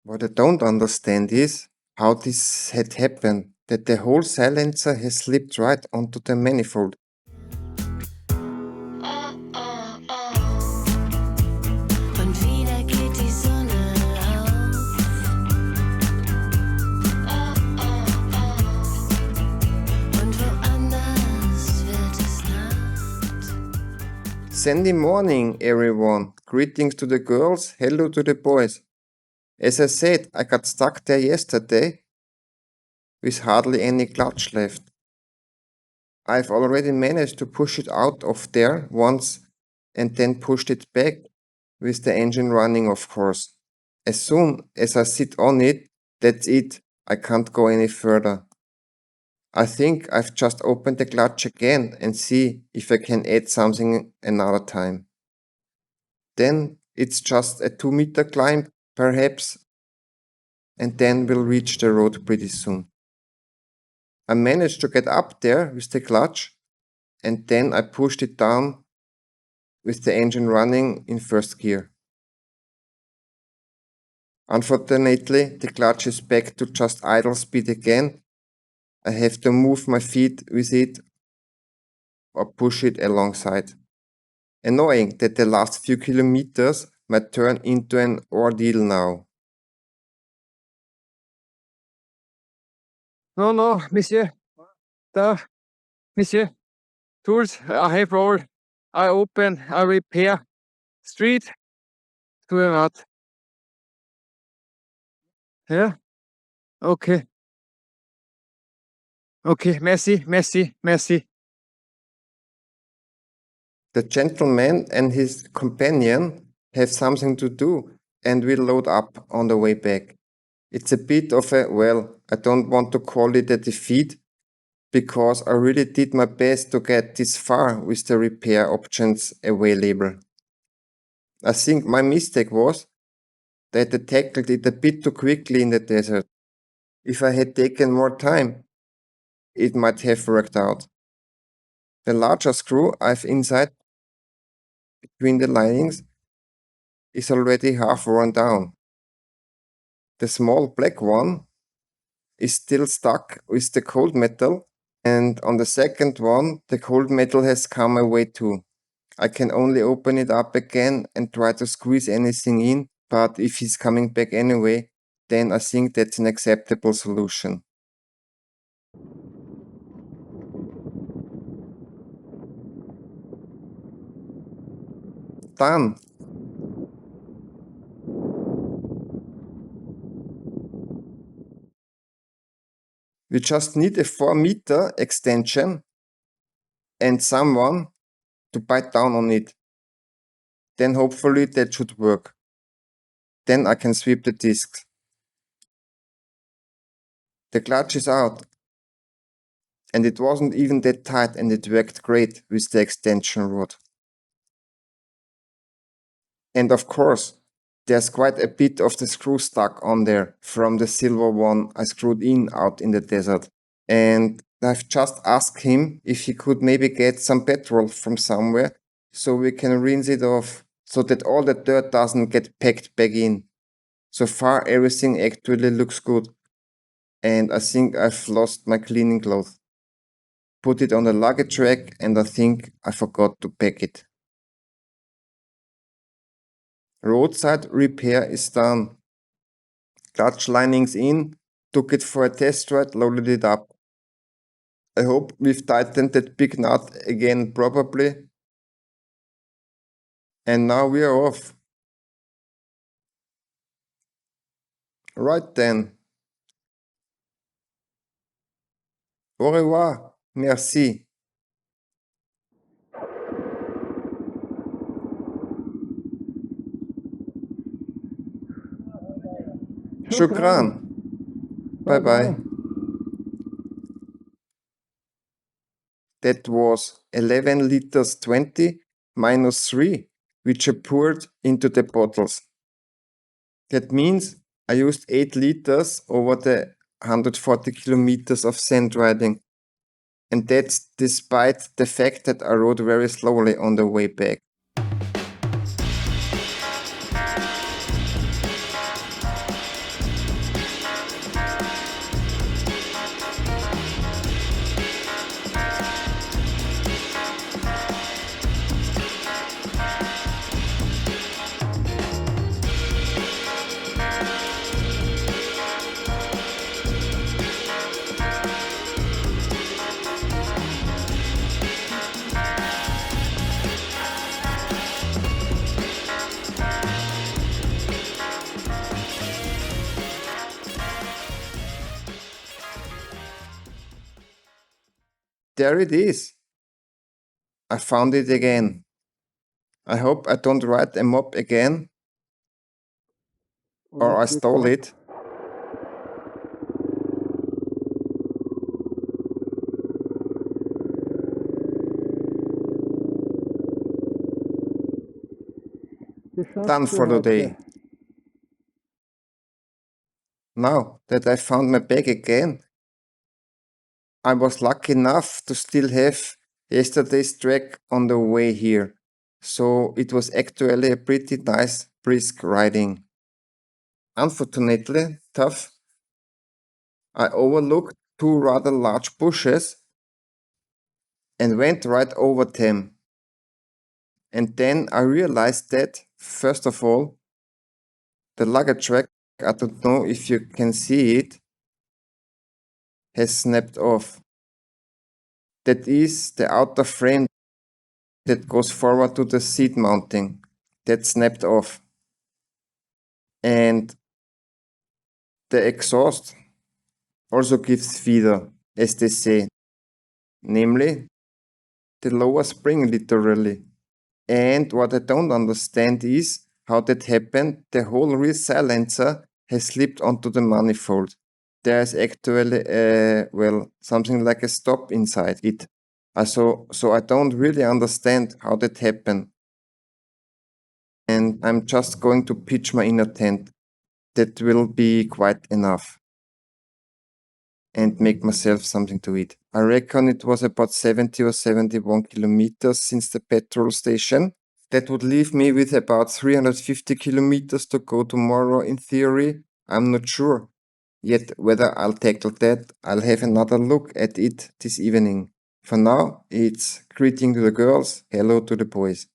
What I don't understand is how this had happened, that the whole silencer has slipped right onto the manifold. Und wieder geht die Sonne auf. Und woanders wird es Nacht. Sandy morning, everyone. Greetings to the girls, hello to the boys. As I said, I got stuck there yesterday with hardly any clutch left. I've already managed to push it out of there once and then pushed it back with the engine running, of course. As soon as I sit on it, that's it. I can't go any further. I think I've just opened the clutch again and see if I can add something another time. Then it's just a 2-meter climb, perhaps, and then we'll reach the road pretty soon. I managed to get up there with the clutch, and then I pushed it down with the engine running in first gear. Unfortunately, the clutch is back to just idle speed again. I have to move my feet with it or push it alongside. Annoying that the last few kilometers might turn into an ordeal now. No, monsieur. Monsieur. Tools, I have roll. I open, I repair. Street. Do a mat. Yeah? Okay. Okay, merci. The gentleman and his companion have something to do and will load up on the way back. It's a bit of a, well, I don't want to call it a defeat, because I really did my best to get this far with the repair options available. I think my mistake was that I tackled it a bit too quickly in the desert. If I had taken more time, it might have worked out. The larger screw I've inside between the linings is already half worn down. The small black one is still stuck with the cold metal, and on the second one, the cold metal has come away too. I can only open it up again and try to squeeze anything in, but if he's coming back anyway, then I think that's an acceptable solution. Done! We just need a 4-meter extension and someone to bite down on it. Then hopefully that should work. Then I can sweep the discs. The clutch is out. And it wasn't even that tight, and it worked great with the extension rod. And of course, there's quite a bit of the screw stuck on there from the silver one I screwed in out in the desert. And I've just asked him if he could maybe get some petrol from somewhere so we can rinse it off so that all the dirt doesn't get packed back in. So far everything actually looks good. And I think I've lost my cleaning cloth. Put it on the luggage rack and I think I forgot to pack it. Roadside repair is done. Clutch linings in, took it for a test ride, loaded it up. I hope we've tightened that big nut again properly. And now we are off. Right then. Au revoir. Merci. Shukran. Bye bye. That was 11 liters 20 minus 3, which I poured into the bottles. That means I used 8 liters over the 140 kilometers of sand riding. And that's despite the fact that I rode very slowly on the way back. There it is. I found it again. I hope I don't ride a mob again or I stole it. Done for the day. Now that I found my bag again, I was lucky enough to still have yesterday's track on the way here. So it was actually a pretty nice brisk riding. Unfortunately, tough, I overlooked two rather large bushes and went right over them. And then I realized that, first of all, the luggage rack, I don't know if you can see it, has snapped off. That is the outer frame that goes forward to the seat mounting. That snapped off. And the exhaust also gives feeder, as they say, namely the lower spring literally. And what I don't understand is how that happened. The whole rear silencer has slipped onto the manifold. There is actually something like a stop inside it. So I don't really understand how that happened. And I'm just going to pitch my inner tent. That will be quite enough. And make myself something to eat. I reckon it was about 70 or 71 kilometers since the petrol station. That would leave me with about 350 kilometers to go tomorrow in theory. I'm not sure yet whether I'll tackle that. I'll have another look at it this evening. For now, it's greeting to the girls, hello to the boys.